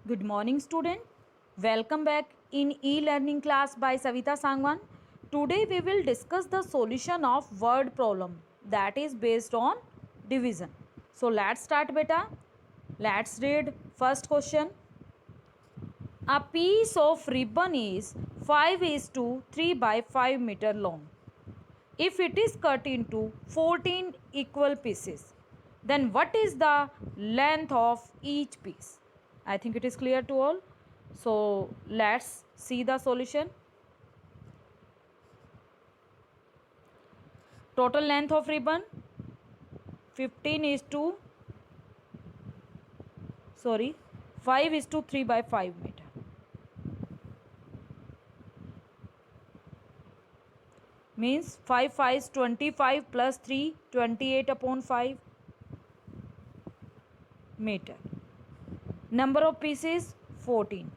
Good morning, student. Welcome back in e-learning class by Savita Sangwan. Today we will discuss the solution of word problem that is based on division. So let's start, beta. Let's read first question. A piece of ribbon is 5 is to 3 by 5 meter long. If it is cut into 14 equal pieces, then what is the length of each piece? I think it is clear to all. So let's see the solution. Total length of ribbon 15 is to 5 is to 3 by 5 meter. Means 5 5 is 25 plus 3 28 upon 5 meter. Number of pieces 14.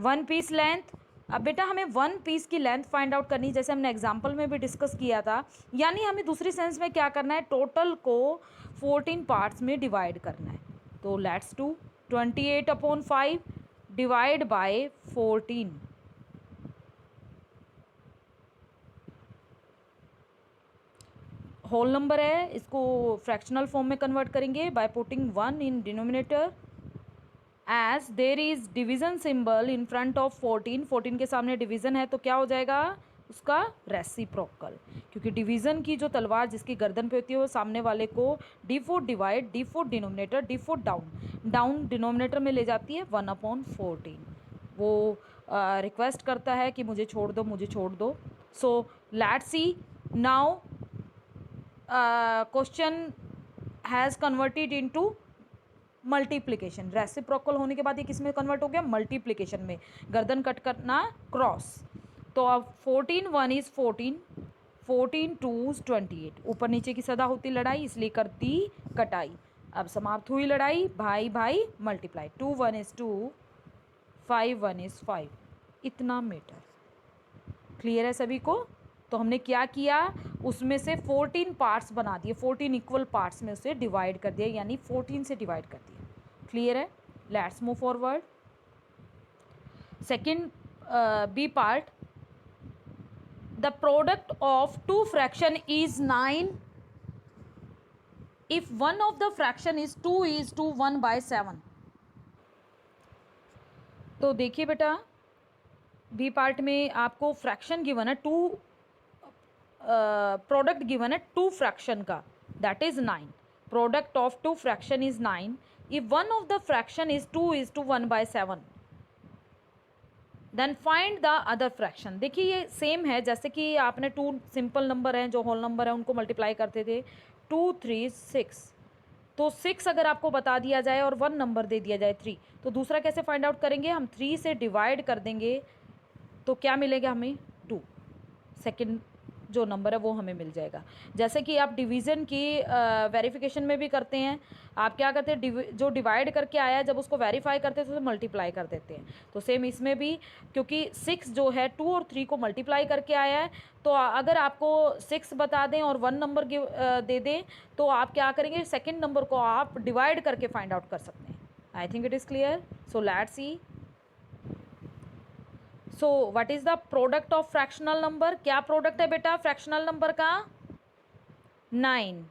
One piece length. अब बेटा हमें one piece की length find out करनी है, जैसे हमने example में भी डिस्कस किया था. यानी हमें दूसरी सेंस में क्या करना है, टोटल को 14 पार्ट्स में डिवाइड करना है. तो let's do 28 upon 5 divide by 14. Whole number है, इसको फ्रैक्शनल फॉर्म में कन्वर्ट करेंगे by putting 1 in denominator. As there is division symbol in front of 14 के सामने डिवीजन है तो क्या हो जाएगा उसका रेसिप्रोकल, क्योंकि डिवीजन की जो तलवार जिसकी गर्दन पे होती है वो सामने वाले को d4 divide d4 denominator d4 down denominator में ले जाती है 1/14. वो रिक्वेस्ट करता है कि मुझे छोड़ दो. सो let's C now question has converted into multiplication. Reciprocal होने के बाद ये किस में कन्वर्ट हो गया, मल्टीप्लिकेशन में. गर्दन कट करना क्रॉस. तो अब 14 1 इज 14 14 2 इज 28. ऊपर नीचे की सदा होती लड़ाई इसलिए करती कटाई. अब समाप्त हुई लड़ाई, भाई भाई मल्टीप्लाई. 2 1 is 2 5 1 is 5. इतना मीटर. क्लियर है सभी को. तो हमने क्या किया, उसमें से 14 पार्ट्स बना दिए, 14 इक्वल पार्ट्स में उसे डिवाइड कर दिया, यानी 14 से डिवाइड कर दिया. क्लियर है. Let's move forward. Second B part. The product of two fraction is 9 if one of the fraction is 2 is to 1/7. तो देखिए बेटा बी पार्ट में आपको फ्रैक्शन गिवन है, टू प्रोडक्ट गिवन है टू फ्रैक्शन का, that is 9. Product of two fraction is 9 if one of the fraction is 2 is to 1/7. Then find the other fraction. देखिए ये सेम है जैसे कि आपने टू सिंपल नंबर हैं जो होल नंबर है उनको मल्टीप्लाई करते थे. 2 3 6. तो 6 अगर आपको बता दिया जाए और 1 नंबर दे दिया जाए 3, तो दूसरा कैसे फाइंड आउट करेंगे, हम 3 से डिवाइड कर देंगे तो क्या मिलेगा हमें 2. सेकेंड जो नंबर है वो हमें मिल जाएगा. जैसे कि आप डिवीज़न की वेरिफिकेशन में भी करते हैं. आप क्या करते हैं, जो डिवाइड करके आया है जब उसको वेरीफाई करते हैं तो उसे मल्टीप्लाई कर देते हैं. तो सेम इसमें भी, क्योंकि 6 जो है 2 और 3 को मल्टीप्लाई करके आया है, तो अगर आपको 6 बता दें और 1 नंबर दे दें तो आप क्या करेंगे, सेकेंड नंबर को आप डिवाइड करके फाइंड आउट कर सकते हैं. I think it is clear. So let's see. So what is the product of fractional number. क्या प्रोडक्ट है बेटा फ्रैक्शनल नंबर का, 9.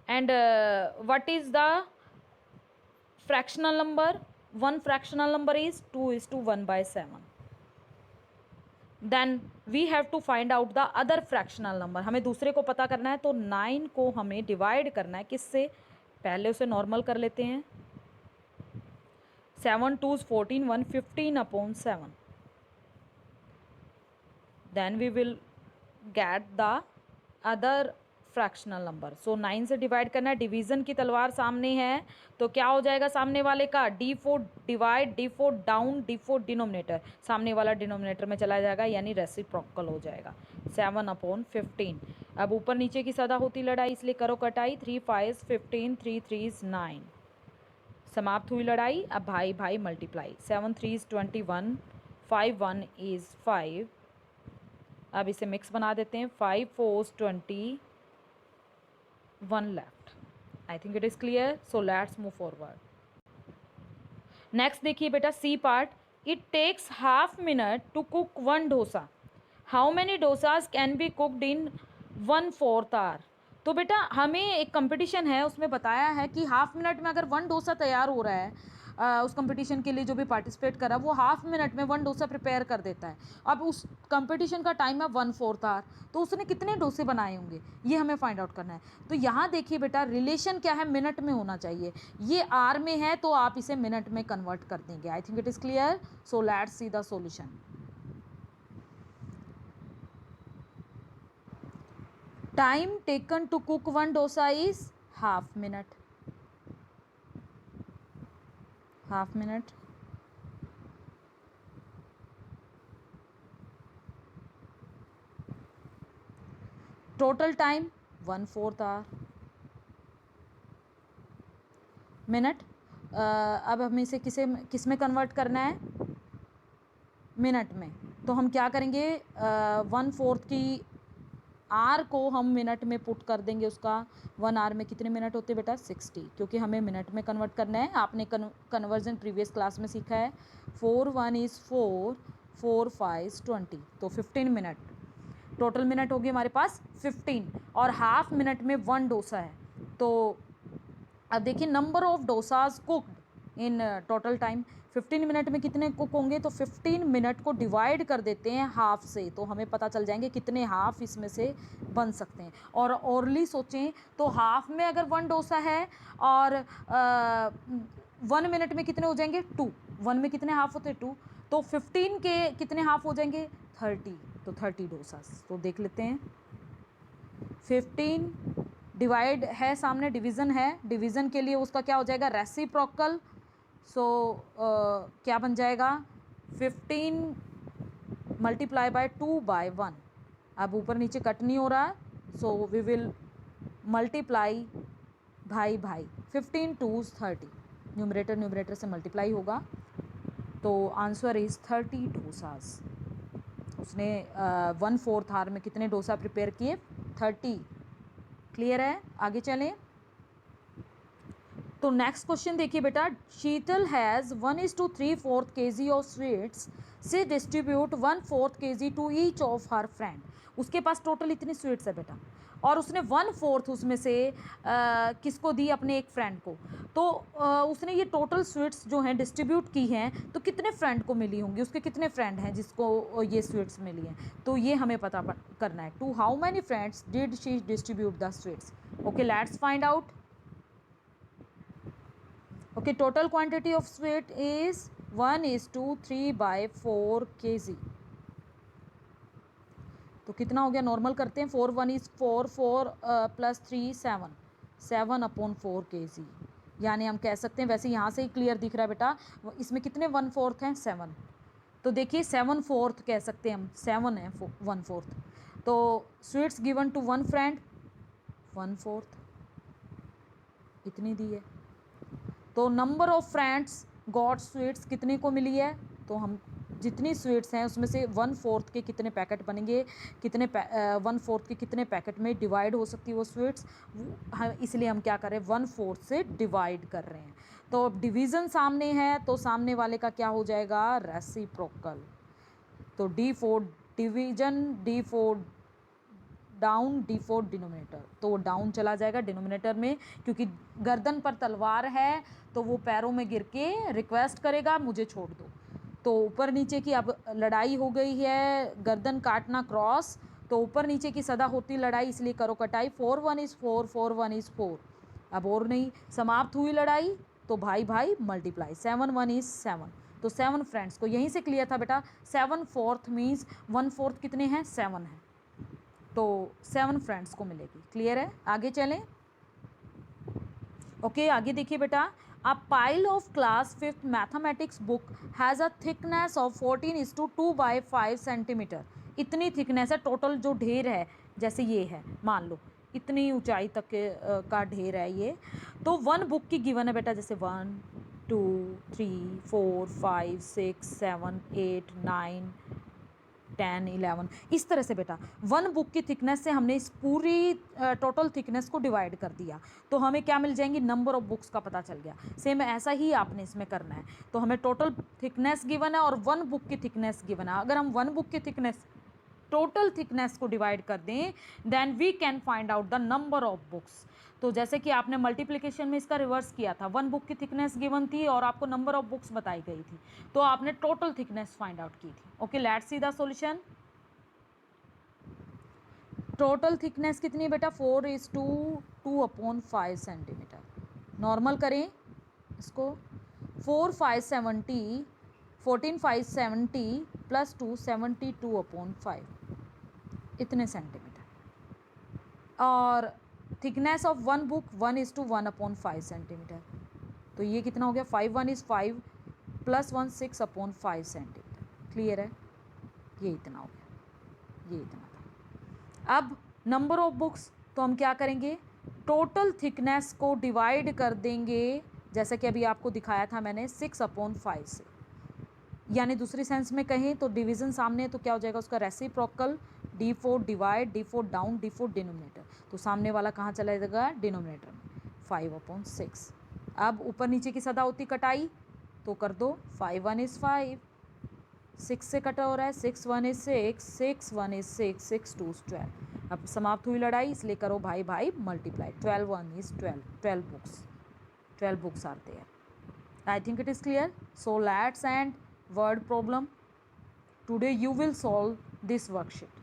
And what is the fractional number, one fractional number is 2 is to 1/7. Then we have to find out the other fractional number. हमें दूसरे को पता करना है तो 9 को हमें डिवाइड करना है किससे, पहले उसे नॉर्मल कर लेते हैं. 7 2 is 14 1 15/7. Then we will get the other fractional number. So 9 से डिवाइड करना है, डिवीज़न की तलवार सामने है तो क्या हो जाएगा सामने वाले का, d4 divide d4 down d4 denominator, सामने वाला डिनोमिनेटर में चला जाएगा यानी रेसिप्रोकल हो जाएगा 7/15. अब ऊपर नीचे की सदा होती लड़ाई इसलिए करो कटाई. 3 5 is 15 3 3 is 9. समाप्त हुई लड़ाई. अब भाई भाई मल्टीप्लाई. 7 3 is 21 5 1 is 5. अब इसे मिक्स बना देते हैं. 5 4 is 20 1 left. I think it is clear. So let's move forward. Next देखिए बेटा C part, it takes half minute to cook 1 dosa, how many dosas can be cooked in 1/4 hour. तो बेटा हमें एक कंपटीशन है, उसमें बताया है कि हाफ मिनट में अगर 1 डोसा तैयार हो रहा है, उस कंपटीशन के लिए जो भी पार्टिसिपेट करा वो हाफ मिनट में 1 डोसा प्रिपेयर कर देता है। अब उस कंपटीशन का टाइम है 1/4 आवर, तो उसने कितने डोसे बनाए होंगे ये हमें फाइंड आउट करना है। तो यहाँ देखिए बेटा रिलेशन क्या है, मिनट में होना चाहिए, ये आर में है तो आप इसे मिनट में कन्वर्ट कर देंगे। आई think it is clear, so let's see the solution. Time taken to cook 1 dosa is half minute. Half minute. Total time 1/4 hour. Minute, अब हमें इसे किस में कन्वर्ट करना है, मिनट में। तो हम क्या करेंगे, 1/4 की आर को हम मिनट में पुट कर देंगे, उसका 1 आवर में कितने मिनट होते हैं बेटा 60, क्योंकि हमें मिनट में कन्वर्ट करना है। आपने कन्वर्जन प्रीवियस क्लास में सीखा है, 4 1 इज़ 4, 4 5 20, तो 15 मिनट टोटल मिनट होगी हमारे पास 15, और हाफ मिनट में 1 डोसा है। तो अब देखिए number of dosas cooked in total time, 15 minute में कितने कुक होंगे, तो 15 मिनट को डिवाइड कर देते हैं हाफ से, तो हमें पता चल जाएंगे कितने हाफ इसमें से बन सकते हैं। और ओरली सोचें तो हाफ में अगर 1 डोसा है और 1 मिनट में कितने हो जाएंगे 2, 1 में कितने हाफ होते हैं 2, तो 15 के कितने हाफ हो जाएंगे 30, तो 30 डोसास। तो देख लेते हैं, 15 डिवाइड है सामने, डिवीज़न है, डिवीज़न के लिए उसका क्या हो जाएगा रेसिप्रोकल। सो क्या बन जाएगा 15 मल्टीप्लाई बाय 2/1। अब ऊपर नीचे कट नहीं हो रहा, सो वी विल मल्टीप्लाई भाई 15 2s 30, न्यूमरेटर से मल्टीप्लाई होगा, तो आंसर इज़ 30 डोसास। उसने 1/4 आवर में कितने डोसा प्रिपेयर किए 30। क्लियर है, आगे चलें। तो नेक्स्ट क्वेश्चन देखिए बेटा, Sheetal has 1:3/4 kg of sweets, she distribute 1/4 kg to each of her friend. उसके पास टोटल इतनी स्वीट्स है बेटा, और उसने 1/4 उसमें से किसको दी, अपने एक फ्रेंड को। तो उसने ये टोटल स्वीट्स जो हैं डिस्ट्रीब्यूट की हैं, तो कितने फ्रेंड को मिली होंगी, उसके कितने फ्रेंड हैं जिसको ये स्वीट्स मिली हैं, तो ये हमें पता करना है। To how many friends did she distribute the sweets. Okay let's find out. Okay, total quantity of sweet is 1:3/4 kg। तो कितना हो गया, नॉर्मल करते हैं, 4 1 इज़ 4, 4 + 3 7, 7/4 kg। यानी हम कह सकते हैं, वैसे यहाँ से ही क्लियर दिख रहा है बेटा, इसमें कितने 1/4 हैं 7, तो देखिए 7/4 कह सकते हैं हम, 7 है 1/4। तो स्वीट्स गिवन टू 1 फ्रेंड 1/4 इतनी दी है। तो number of friends got sweets कितने को मिली है, तो हम जितनी स्वीट्स हैं उसमें से 1/4 के कितने पैकेट बनेंगे, कितने 1/4 के कितने पैकेट में डिवाइड हो सकती है वो स्वीट्स, इसलिए हम क्या कर रहे हैं 1/4 से डिवाइड कर रहे हैं। तो अब डिवीज़न सामने है, तो सामने वाले का क्या हो जाएगा रेसिप्रोकल। तो D4 division, D4 down, D4 denominator, तो वो डाउन चला जाएगा डिनोमिनेटर में, क्योंकि गर्दन पर तलवार है तो वो पैरों में गिर के रिक्वेस्ट करेगा मुझे छोड़ दो। तो ऊपर नीचे की अब लड़ाई हो गई है, गर्दन काटना क्रॉस, तो ऊपर नीचे की सदा होती लड़ाई, इसलिए करो कटाई, 4 1 इज़ 4, 4 1 इज़ 4। अब और नहीं समाप्त हुई लड़ाई, तो भाई भाई मल्टीप्लाई, 7 1 इज़ 7। तो 7 फ्रेंड्स को यहीं से क्लियर था बेटा, 7/4 मीन्स 1/4 कितने हैं 7 हैं, तो 7 फ्रेंड्स को मिलेगी। क्लियर है, आगे चलें। ओके आगे देखिए बेटा, a pile of class 5th mathematics book has a thickness of 14:2/5 centimetre. इतनी थिकनेस है, टोटल जो ढेर है, जैसे ये है मान लो इतनी ऊंचाई तक के का ढेर है ये। तो 1 बुक की गिवन है बेटा, जैसे 1 2 3 4 5 6 7 8 9 10, 11, इस तरह से बेटा 1 बुक की थिकनेस से हमने इस पूरी टोटल थिकनेस को डिवाइड कर दिया, तो हमें क्या मिल जाएंगी, नंबर ऑफ बुक्स का पता चल गया। सेम ऐसा ही आपने इसमें करना है। तो हमें टोटल थिकनेस गिवन है और 1 बुक की थिकनेस गिवन है। अगर हम 1 बुक की थिकनेस टोटल थिकनेस को डिवाइड कर दें, then we can find out the number of books. तो जैसे कि आपने मल्टीप्लिकेशन में इसका रिवर्स किया था, 1 बुक की थिकनेस गिवन थी और आपको नंबर ऑफ बुक्स बताई गई थी, तो आपने टोटल थिकनेस फाइंड आउट की थी। Okay, let's see the solution. Total thickness कितनी बेटा, 4:2/5 सेंटीमीटर। नॉर्मल करें इसको, 14,570 प्लस 2 72/5 इतने सेंटीमीटर। और थिकनेस ऑफ 1 बुक 1:1/5 सेंटीमीटर। तो ये कितना हो गया, 5 1 is 5 प्लस 1 6/5 सेंटीमीटर। क्लियर है, ये इतना हो गया, ये इतना था। अब नंबर ऑफ बुक्स, तो हम क्या करेंगे, टोटल थिकनेस को डिवाइड कर देंगे, जैसे कि अभी आपको दिखाया था मैंने 6/5 से, यानी दूसरी सेंस में कहें तो डिवीजन सामने है तो क्या हो जाएगा उसका reciprocal, D4 divide, D4 down, D4 denominator. तो सामने वाला कहाँ चला जाएगा, डिनोमिनेटर में, 5/6। अब ऊपर नीचे की सदा होती कटाई, तो कर दो, 5 1 is 5, 6 से कटा हो रहा है, 6 1 is 6, 6 1 is 6, 6 2 is 12। अब समाप्त हुई लड़ाई, इसलिए करो भाई भाई multiply, 12 1 is 12, 12 books are there. I think it is clear. So let's end word problem. Today you will solve this worksheet.